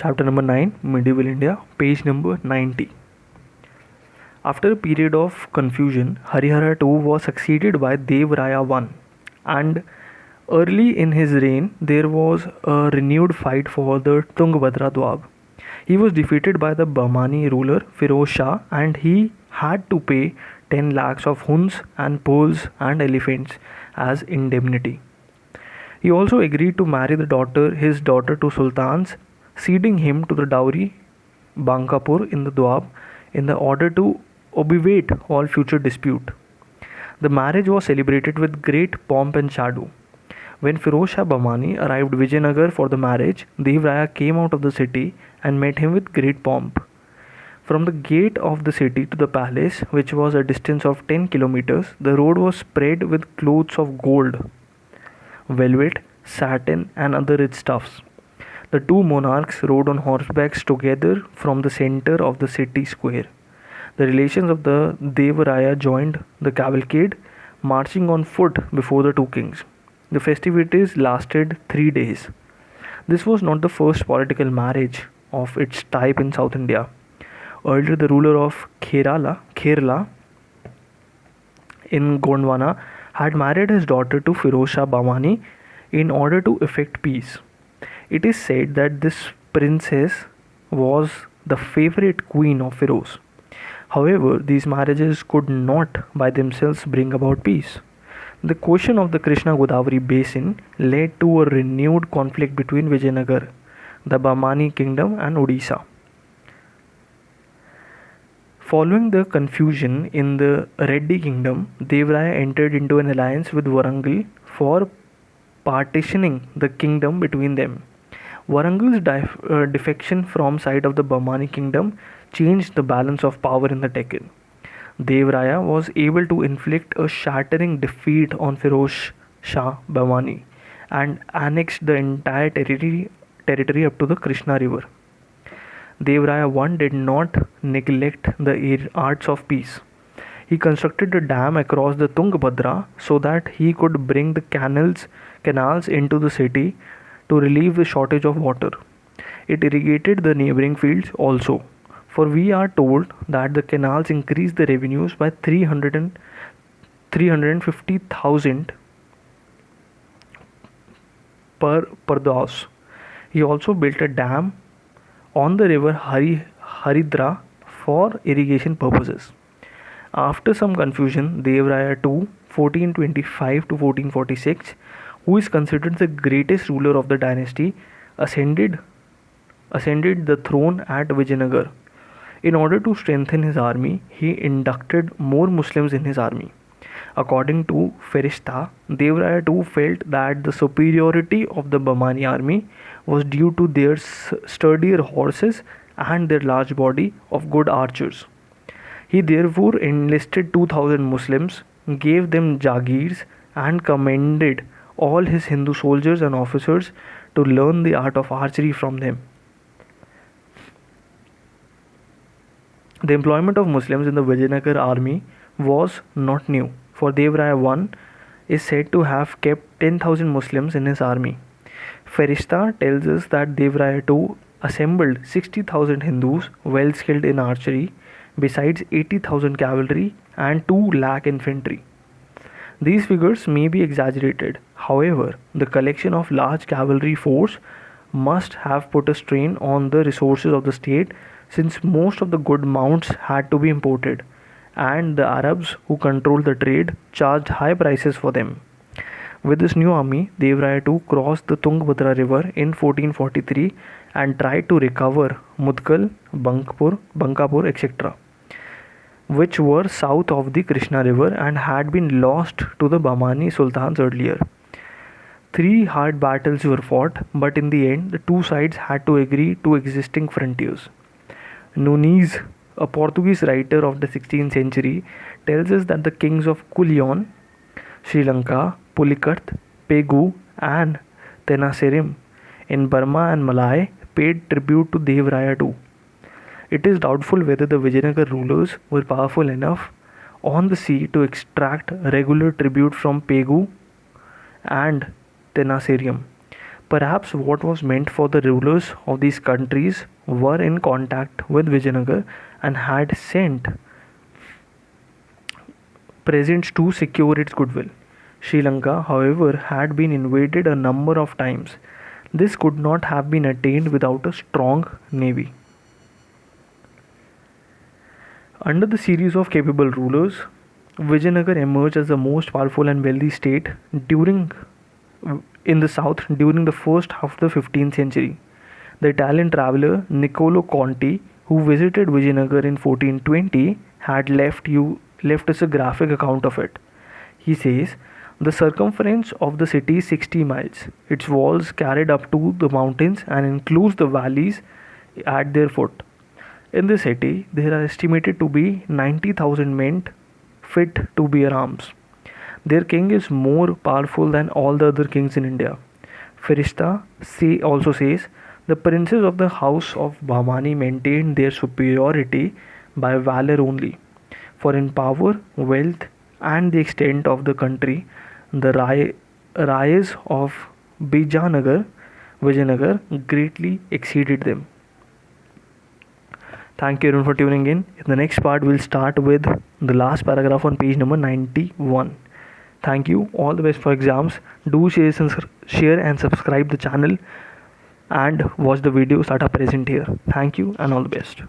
Chapter number 9, Medieval India, page number 90. After a period of confusion, Harihara II was succeeded by Devraya I, and early in his reign there was a renewed fight for the Tungabhadra Doab. He was defeated by the Bahmani ruler Firoz Shah, and he had to pay 10 lakhs of huns and poles and elephants as indemnity. He also agreed to marry his daughter to sultans, ceding him to the dowry Bankapur in the Doab in the order to obviate all future dispute. The marriage was celebrated with great pomp and shadow. When Firoz Shah Bahmani arrived Vijayanagar for the marriage, Devraya came out of the city and met him with great pomp. From the gate of the city to the palace, which was a distance of 10 kilometers, the road was spread with clothes of gold, velvet, satin, and other rich stuffs. The two monarchs rode on horsebacks together from the center of the city square. The relations of the Devaraya joined the cavalcade, marching on foot before the two kings. The festivities lasted 3 days. This was not the first political marriage of its type in South India. Earlier, the ruler of Kerala in Gondwana had married his daughter to Firoz Shah Bahmani in order to effect peace. It is said that this princess was the favorite queen of Firoz. However, these marriages could not by themselves bring about peace. The question of the Krishna Godavari basin led to a renewed conflict between Vijayanagar, the Bahmani kingdom, and Odisha. Following the confusion in the Reddy kingdom, Devraya entered into an alliance with Warangal for partitioning the kingdom between them. Warangal's defection from side of the Bahmani kingdom changed the balance of power in the Deccan. Devraya was able to inflict a shattering defeat on Firoz Shah Bahmani and annexed the entire territory up to the Krishna river. Devraya I did not neglect the arts of peace. He constructed a dam across the Tungabhadra so that he could bring the canals into the city to relieve the shortage of water. It irrigated the neighboring fields also, for we are told that the canals increased the revenues by 350,000 per dos. He also built a dam on the river Haridra for irrigation purposes. After some confusion, Devraya II, 1425 to 1446, who is considered the greatest ruler of the dynasty, ascended the throne at Vijayanagar. In order to strengthen his army, he inducted more Muslims in his army. According to Ferishta, Devraya II felt that the superiority of the Bahmani army was due to their sturdier horses and their large body of good archers. He therefore enlisted 2,000 Muslims, gave them jagirs, and commended all his Hindu soldiers and officers to learn the art of archery from them. The employment of Muslims in the Vijayanagar army was not new, for Devraya I is said to have kept 10,000 Muslims in his army. Ferishta tells us that Devraya II assembled 60,000 Hindus well skilled in archery, besides 80,000 cavalry and 2 lakh infantry. These figures may be exaggerated. However, the collection of large cavalry force must have put a strain on the resources of the state, since most of the good mounts had to be imported, and the Arabs who controlled the trade charged high prices for them. With this new army, Devraya II crossed the Tungabhadra river in 1443 and tried to recover Mudgal, Bankapur, etc., which were south of the Krishna river and had been lost to the Bahmani sultans earlier. 3 hard battles were fought, but in the end, the two sides had to agree to existing frontiers. Nunes, a Portuguese writer of the 16th century, tells us that the kings of Kulion, Sri Lanka, Pulikat, Pegu, and Tenasserim in Burma and Malay paid tribute to Devraya II. It is doubtful whether the Vijayanagar rulers were powerful enough on the sea to extract regular tribute from Pegu and Tenasserim. Perhaps what was meant for the rulers of these countries were in contact with Vijayanagar and had sent presents to secure its goodwill. Sri Lanka, however, had been invaded a number of times. This could not have been attained without a strong navy. Under the series of capable rulers, Vijayanagar emerged as the most powerful and wealthy state in the south during the first half of the 15th century. The Italian traveller Niccolo Conti, who visited Vijayanagar in 1420, had left us a graphic account of it. He says, the circumference of the city is 60 miles. Its walls carried up to the mountains and includes the valleys at their foot. In the city, there are estimated to be 90,000 men fit to bear arms. Their king is more powerful than all the other kings in India. Firishta also says, the princes of the house of Bahmani maintained their superiority by valor only. For in power, wealth, and the extent of the country, the Rayas of Vijayanagar greatly exceeded them. Thank you everyone for tuning in. In the next part, we'll start with the last paragraph on page number 91. Thank you. All the best for exams. Do share and subscribe the channel and watch the videos that are present here. Thank you and all the best.